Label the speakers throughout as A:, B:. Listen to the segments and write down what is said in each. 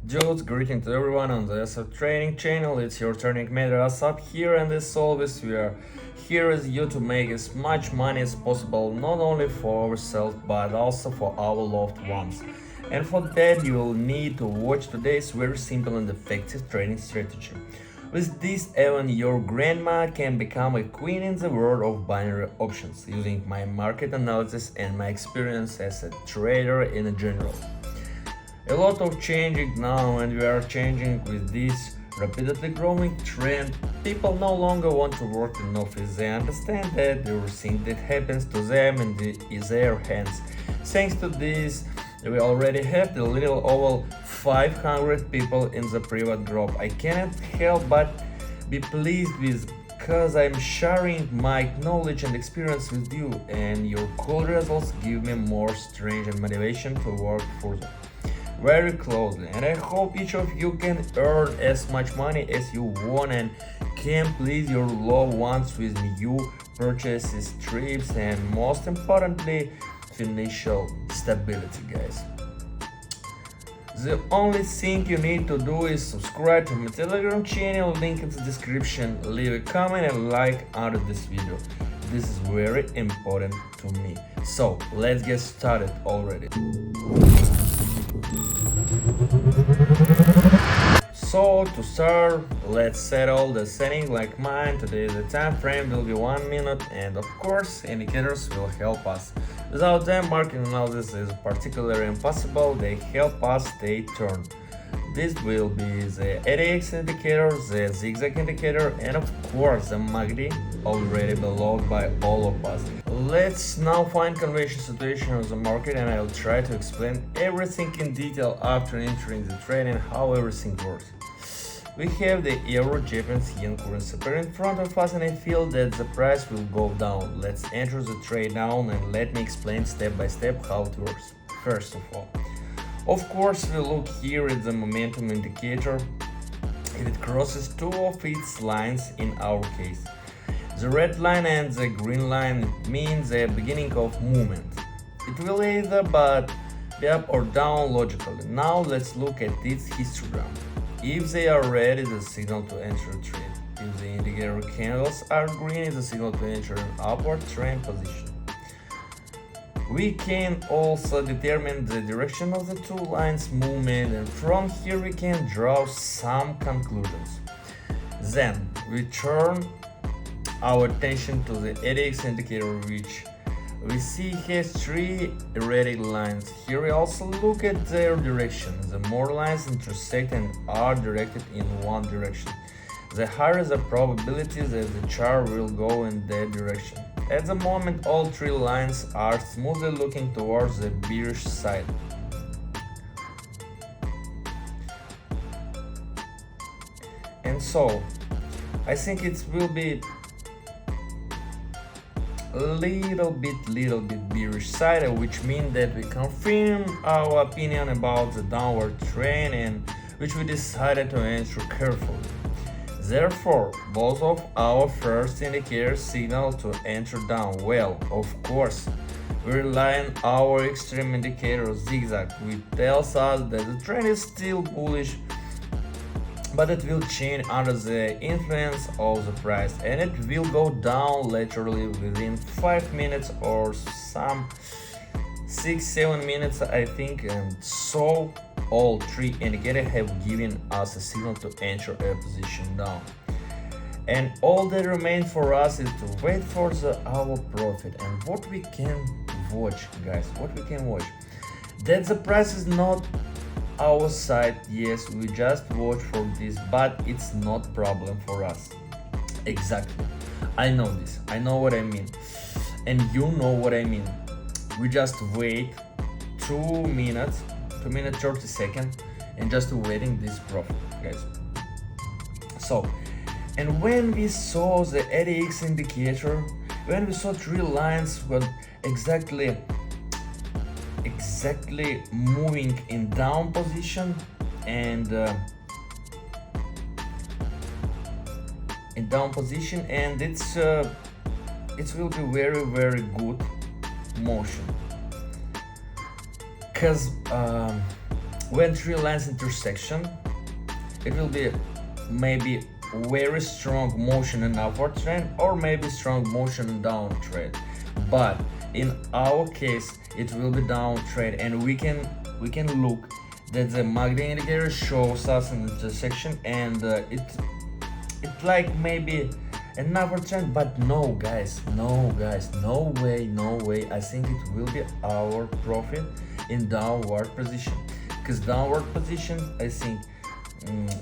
A: Dudes, greeting to everyone on the Asab training channel. It's your turning matter Asab here, and as always, we are here as you to make as much money as possible, not only for ourselves but also for our loved ones. And for that, you will need to watch today's very simple and effective trading strategy. With this, even your grandma can become a queen in the world of binary options using my market analysis and my experience as a trader in general. A lot of changing now, and we are changing with this rapidly growing trend. People no longer want to work in office. They understand that everything that happens to them is their hands. Thanks to this, we already have the little over 500 people in the private group. I cannot help but be pleased with because I'm sharing my knowledge and experience with you, and your cool results give me more strength and motivation to work further very closely, and I hope each of you can earn as much money as you want and can please your loved ones with new purchases, trips, and most importantly, financial stability, guys. The only thing you need to do is subscribe to my Telegram channel, link in the description, leave a comment and like under this video. This is very important to me. So let's get started already. So to start, let's set all the settings like mine. Today the time frame will be 1 minute, and of course indicators will help us. Without them, market analysis is particularly impossible. They help us stay tuned. This will be the ADX indicator, the zigzag indicator, and of course the MACD, already beloved by all of us. Let's now find convention situation on the market, and I'll try to explain everything in detail after entering the trade and how everything works. We have the Euro, Japanese yen currency pair in front of us, and I feel that the price will go down. Let's enter the trade now and let me explain step by step how it works. First of all, of course, we look here at the momentum indicator. If it crosses two of its lines in our case, the red line and the green line mean the beginning of movement. It will either be up or down logically. Now let's look at its histogram. If they are red, it's a signal to enter a trade. If the indicator candles are green, it's a signal to enter an upward trend position. We can also determine the direction of the two lines' movement, and from here we can draw some conclusions. Then we turn our attention to the ADX indicator, which we see has three erratic lines. Here we also look at their direction. The more lines intersect and are directed in one direction, the higher the probability that the chart will go in that direction. At the moment, all three lines are smoothly looking towards the bearish side. And so, I think it will be a little bit bearish side, which means that we confirm our opinion about the downward trend and which we decided to enter carefully. Therefore, both of our first indicators signal to enter down. Well, of course, we rely on our extreme indicator zigzag, which tells us that the trend is still bullish, but it will change under the influence of the price, and it will go down laterally within 5 minutes or some 6-7 minutes, I think. And so all three indicators have given us a signal to enter a position down, and all that remains for us is to wait for our profit. And what we can watch, guys, what we can watch, that the price is not our side. Yes, we just watch for this, but it's not problem for us. Exactly, I know this, I know what I mean, and you know what I mean. We just wait 2 minutes 30 seconds and just waiting this profit, guys. So, and when we saw the ADX indicator, when we saw three lines were exactly moving in down position, and it will be very good motion, because when three lines intersection, it will be maybe very strong motion in upward trend or maybe strong motion in downward trend. But in our case, it will be downward trend, and we can look that the MACD indicator shows us an intersection, and it like maybe an upward trend. But no guys, no way. I think it will be our profit in downward position, because downward position, I think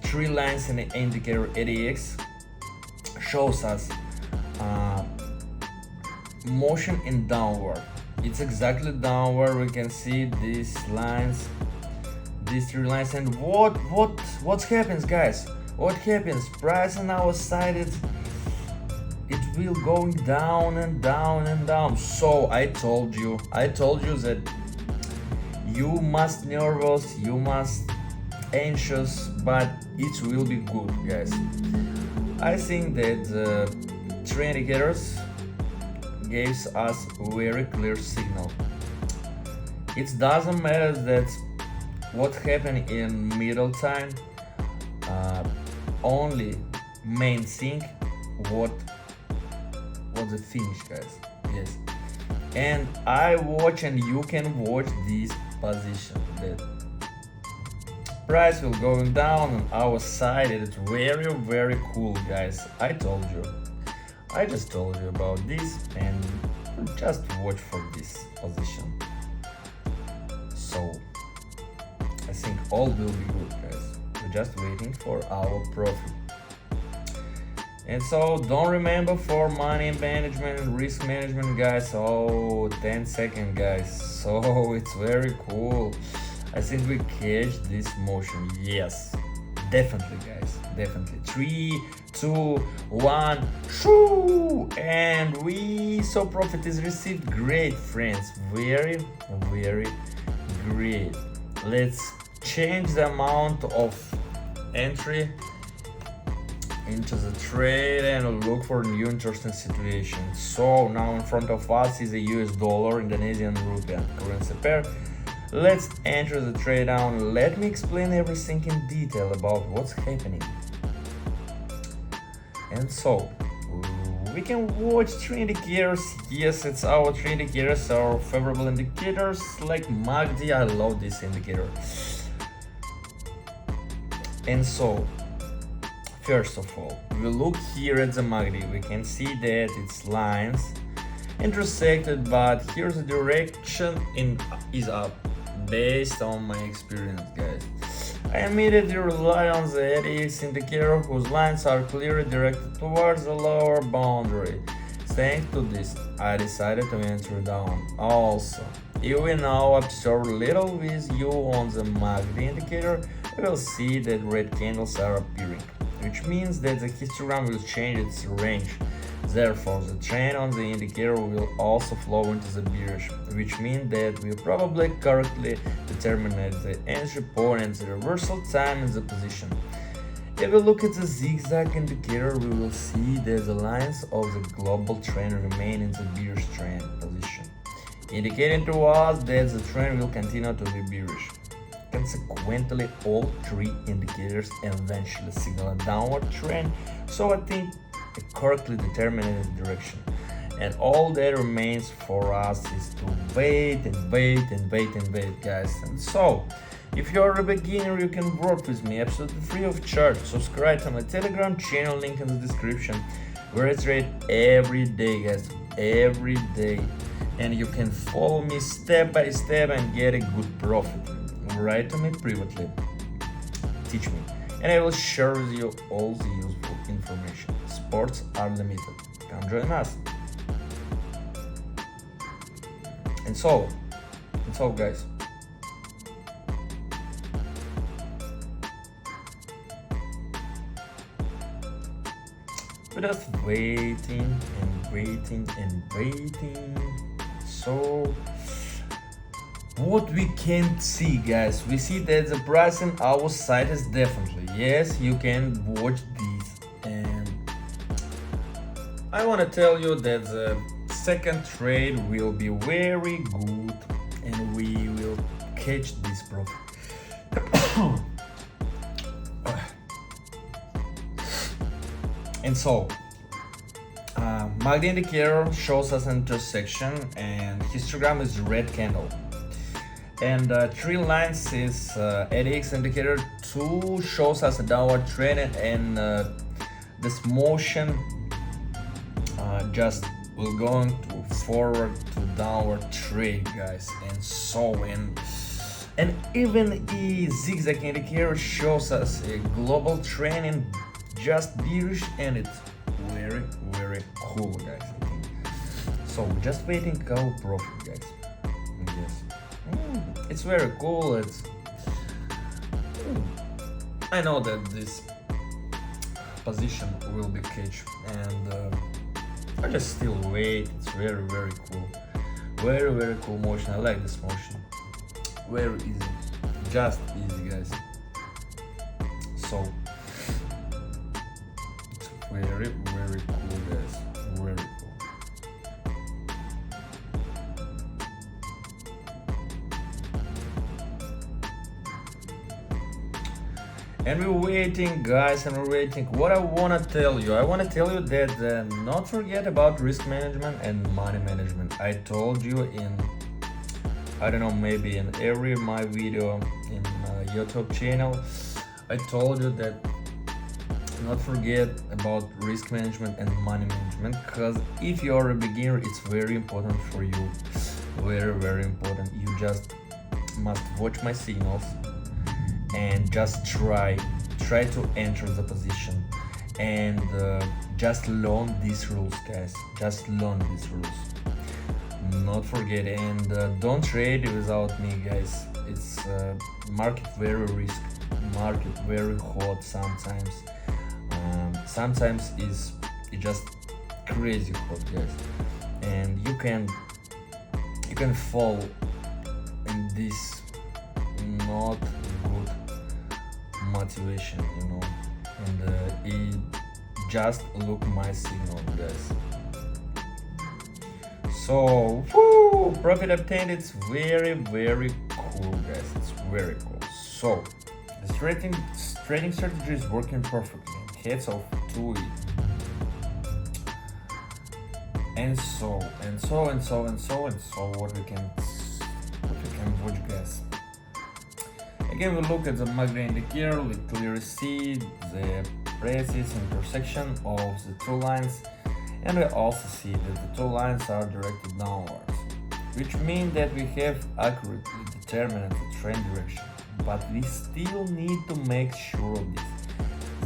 A: three lines in the indicator ADX shows us motion in downward. It's exactly downward. We can see these lines, these three lines, and what happens, guys? What happens? Price on our side, it will going down and down and down. So I told you that you must nervous, you must anxious, but it will be good, guys. I think that the three indicators gives us very clear signal. It doesn't matter that what happened in middle time, only main thing what the finish, guys. Yes, and I watch and you can watch this position that price will going down on our side. It's very cool, guys. I just told you about this, and just watch for this position. So I think all will be good, guys. We're just waiting for our profit. And so don't remember for money management and risk management, guys. 10 seconds, guys. So it's very cool. I think we catch this motion. Yes, definitely, guys, definitely. 3, 2, 1, shoo! And we saw profit is received. Great, friends, very great. Let's change the amount of entry into the trade and look for new interesting situation. So now in front of us is a US dollar, Indonesian rupiah currency pair. Let's enter the trade down. Let me explain everything in detail about what's happening. And so we can watch three indicators. Yes, it's our three indicators, our favorable indicators like MACD. I love this indicator. And so first of all, we look here at the MACD. We can see that its lines intersected, but here's the direction is up. Based on my experience, guys, I immediately rely on the ADX indicator whose lines are clearly directed towards the lower boundary. Thanks to this, I decided to enter down. Also, if we now observe little with you on the MACD indicator, we will see that red candles are appearing, which means that the histogram will change its range. Therefore, the trend on the indicator will also flow into the bearish, which means that we probably correctly determine the entry point and the reversal time in the position. If we look at the zigzag indicator, we will see that the lines of the global trend remain in the bearish trend position, indicating to us that the trend will continue to be bearish. Consequently, all three indicators eventually signal a downward trend, so I think correctly determined direction, and all that remains for us is to wait, guys. And so if you're a beginner, you can work with me absolutely free of charge. Subscribe to my Telegram channel, link in the description, where I trade every day, guys, every day, and you can follow me step by step and get a good profit. Write to me privately, teach me, and I will share with you all the useful information. Sports are limited. Come join us. And so guys, we're just waiting. So what we can see, guys, we see that the price on our side is definitely, yes, you can watch this, and I want to tell you that the second trade will be very good and we will catch this profit. And so MACD indicator shows us an intersection and histogram is red candle. And 3 lines is ADX indicator 2 shows us a downward trend, and this motion just will going to forward to downward trade, guys. And so and even the zigzag indicator shows us a global trend and just bearish, and it's very cool, guys. So just waiting our profit, guys. Yes. It's very cool. It's I know that this position will be catch, and I just still wait. It's very cool, very cool motion. I like this motion. Very easy, just easy, guys. So it's very cool, guys. Very cool. And we're waiting, guys, and we're waiting. What I want to tell you, that not forget about risk management and money management. I told you in, I don't know, maybe in every my video in YouTube channel, I told you that not forget about risk management and money management, because if you are a beginner, it's very important for you. Very important. You just must watch my signals and just try to enter the position, and just learn these rules, guys. Just learn these rules. Not forget, and don't trade without me, guys. It's market very risky, market very hot sometimes. Sometimes it's just crazy hot, guys, and you can fall in this not good motivation, and it just look my signal, guys. So profit obtained. It's very cool, guys. It's very cool. So the trading strategy is working perfectly. Heads off to it. And so what we can watch, guys. Again, we look at the MACD indicator. We clearly see the precise intersection of the 2 lines, and we also see that the 2 lines are directed downwards, which means that we have accurately determined the trend direction. But we still need to make sure of this.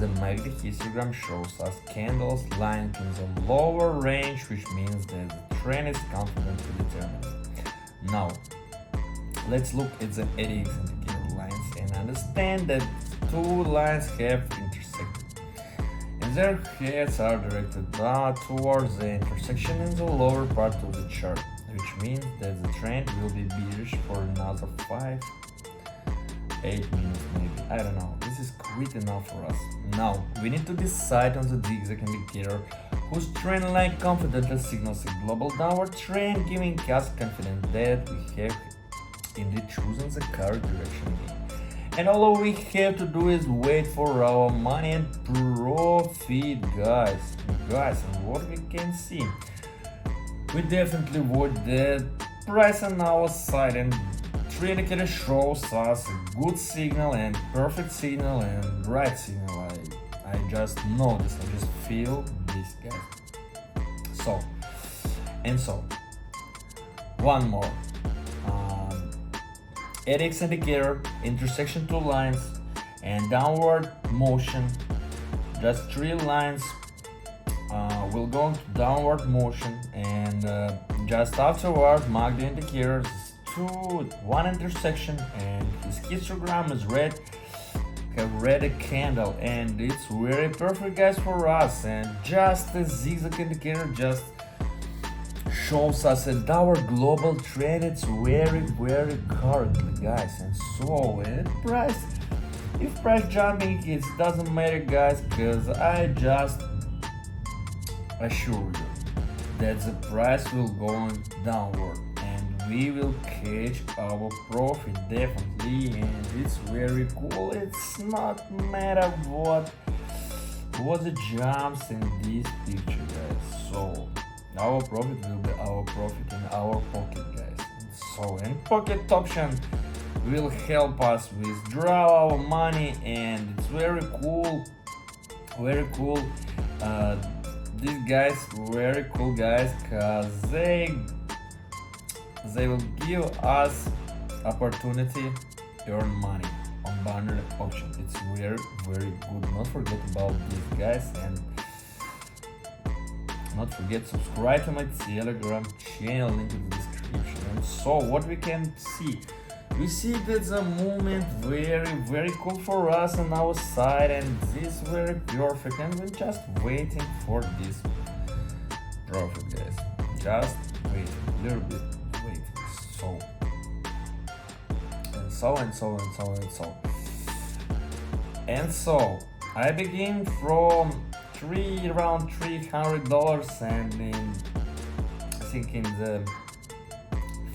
A: The MACD histogram shows us candles lying in the lower range, which means that the trend is confidently determined. Now, let's look at the ADX indicator lines and understand that 2 lines have intersected, and their heads are directed towards the intersection in the lower part of the chart, which means that the trend will be bearish for another 5-8 minutes maybe. I don't know. This is quite enough for us. Now, we need to decide on the zigzag indicator, whose trend line confidently signals a global downward trend, giving us confidence that we have indeed chosen the correct direction again. And all we have to do is wait for our money and profit, guys. And what we can see, we definitely want the price on our side, and 3 indicator shows us a good signal and perfect signal and right signal. I just know this, I just feel this, guys. So one more. ADX indicator, intersection 2 lines, and downward motion. Just 3 lines will go into downward motion, and just afterward, MACD indicators 1 intersection, and his histogram is red. Have red candle, and it's very perfect, guys, for us. And just the zigzag indicator just shows us a downward global trend. It's very correctly, guys. And so if price jumping, it doesn't matter, guys, because I just assure you that the price will go downward, and we will catch our profit definitely, and it's very cool. It's not matter what the jumps in this picture, guys. So our profit will be our profit in our pocket, guys. So and pocket option will help us withdraw our money, and it's very cool, very cool. These guys very cool, guys, cause they will give us opportunity to earn money on banner option. It's very good. Not forget about these guys, and not forget subscribe to my Telegram channel, link in the description. And so what we can see, we see that the movement very cool for us on our side, and this very perfect, and we're just waiting for this profit, guys. Just wait a little bit, wait. So and so I begin from around $300, and in I think in the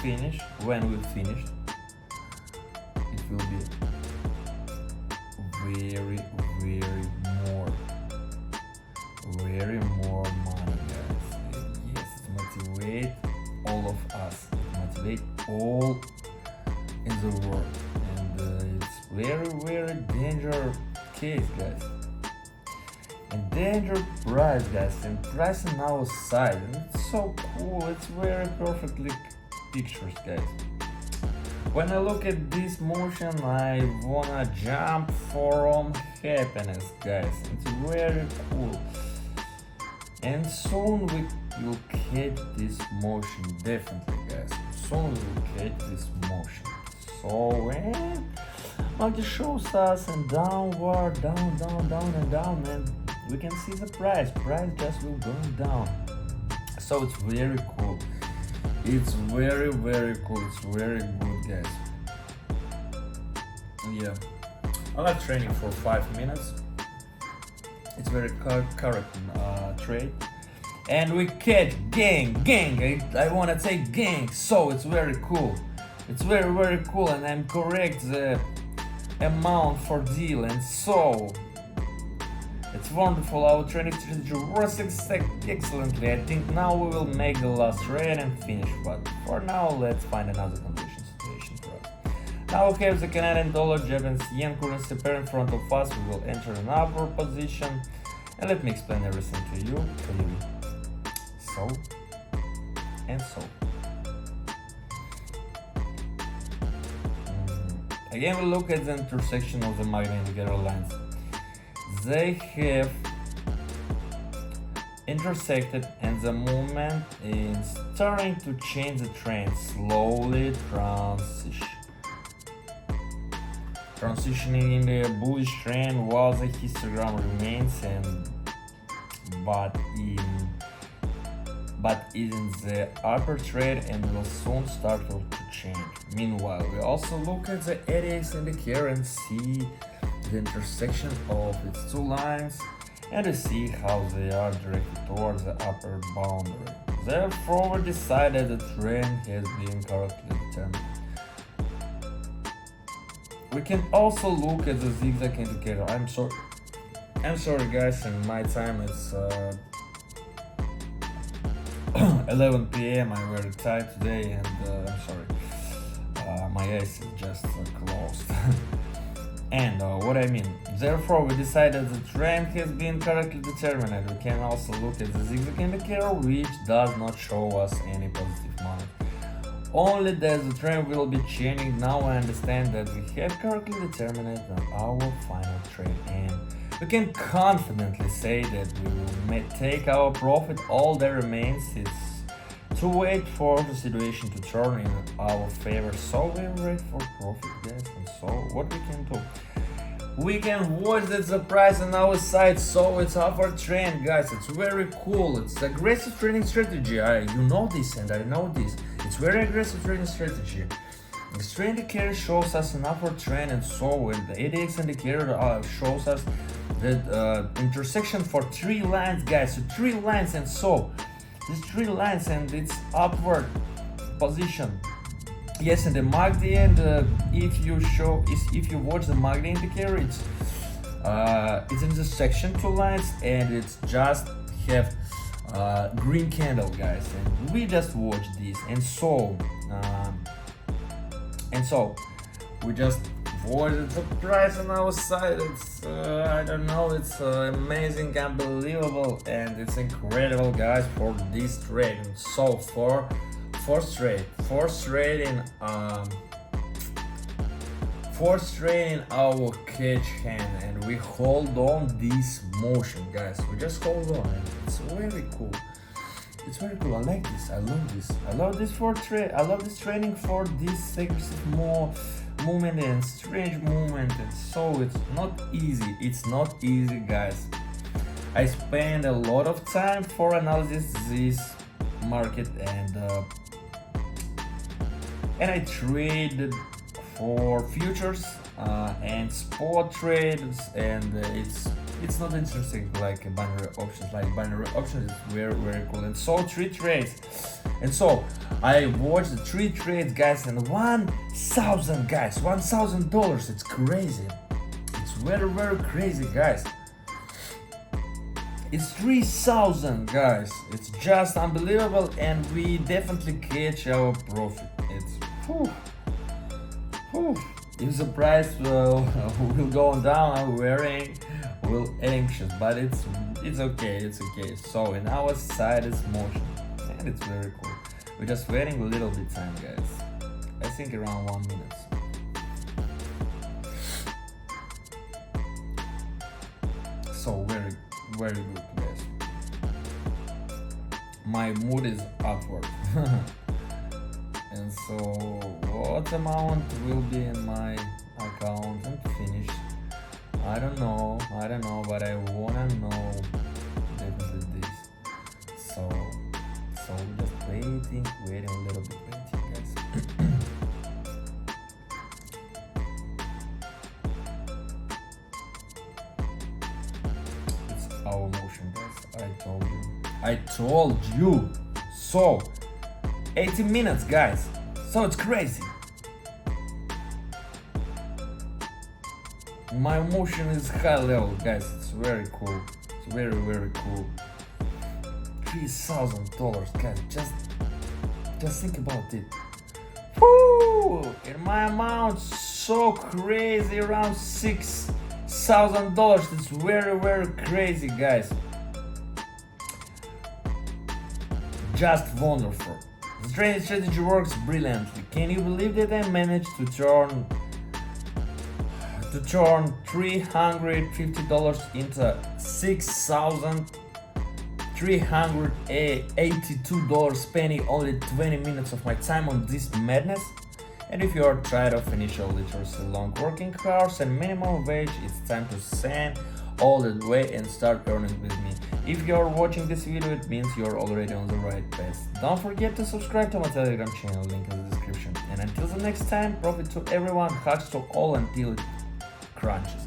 A: finish, when we finished, it will be very more money, guys. Yes, it motivate all of us, it motivate all in the world, and it's very danger case, guys, and danger price, guys, and price on our side, and it's so cool. It's very perfectly pictures, guys. When I look at this motion, I wanna jump from happiness, guys. It's very cool. And soon we will catch this motion, definitely, guys. Soon we will catch this motion. So, and market shows us and downward, down and down, and we can see the price just will going down. So it's very cool. It's very cool. It's very good, guys. Yeah, I like training for 5 minutes. It's very correct trade, and we catch gang. I wanna say gang. So it's very cool. It's very cool, and I'm correct the amount for deal, and so it's wonderful. Our training strategy works excellently. I think now we will make the last trade and finish, but for now let's find another condition situation for us. Now we have the Canadian dollar, Japanese yen currency pair in front of us. We will enter an upward position, and let me explain everything to you clearly. So and so. Again, we look at the intersection of the market indicator lines. They have intersected, and the movement is starting to change the trend, slowly transitioning in the bullish trend while the histogram remains, and but is in the upper trend and will soon start to change. Meanwhile, we also look at the ADX indicator and see the intersection of its two lines, and to see how they are directed towards the upper boundary. Therefore, we decided the trend has been correctly determined. We can also look at the zigzag indicator. I'm sorry, guys. In my time, it's 11 p.m. I'm very tired today, and I'm sorry. My eyes is just closed. And what I mean, therefore we decided the trend has been correctly determined. We can also look at the zigzag indicator, which does not show us any positive movement, only that the trend will be changing. Now I understand that we have correctly determined our final trade, and we can confidently say that we will take our profit. All that remains is to wait for the situation to turn in our favor. So we wait for profit, guys. And so what we can do, we can watch that the price on our side, so it's upward trend, guys. It's very cool. It's aggressive trading strategy. You know this, and I know this. It's very aggressive trading strategy. The trend indicator shows us an upward trend, and so when the ADX indicator shows us that intersection for 3 lines, guys. So 3 lines, and so these 3 lines and its upward position, Yes, and the MACD, and if you watch the MACD indicator, it's in the section two lines, and it's just have green candle, guys, and we just watch this, and so we just avoided the price on our side. It's I don't know, it's amazing, unbelievable, and it's incredible, guys, for this trade. And so for fourth trade in our catch hand, and we hold on this motion, guys. We just hold on, and it's very cool. It's very cool. I like this. I love this. I love this for trade. I love this training for this aggressive movement and strange movement. And so it's not easy. It's not easy, guys. I spend a lot of time for analysis this market, and I traded for futures and spot trades, and it's not interesting like binary options. Like binary options is very cool. And so 3 trades, and so I watched the 3 trades, guys, and $1,000, guys, $1,000. It's crazy. It's very crazy, guys. It's 3,000, guys. It's just unbelievable, and we definitely catch our profit. It's if the price will go down, I'm anxious, but it's okay. It's okay. So in our side is motion, and it's very cool. We're just waiting a little bit time, guys. I think around 1 minute. So very good, guys. My mood is upward. And so what amount will be in my account and finish? I don't know, but I wanna know definitely this. So just waiting a little bit, guys. It's our motion, guys. I told you. So 18 minutes, guys. So it's crazy. My emotion is high level, guys. It's very cool. It's very cool. $3,000, guys. Just think about it. Woo! And my amount so crazy, around $6,000. It's very crazy, guys. Just wonderful. The trading strategy works brilliantly. Can you believe that I managed to turn $350 into $6,382, spending only 20 minutes of my time on this madness? And if you are tired of initial literacy, long working hours, and minimum wage, it's time to send all the way and start earning with me. If you are watching this video, it means you are already on the right path. Don't forget to subscribe to my Telegram channel, link in the description. And until the next time, profit to everyone, hugs to all until it crunches.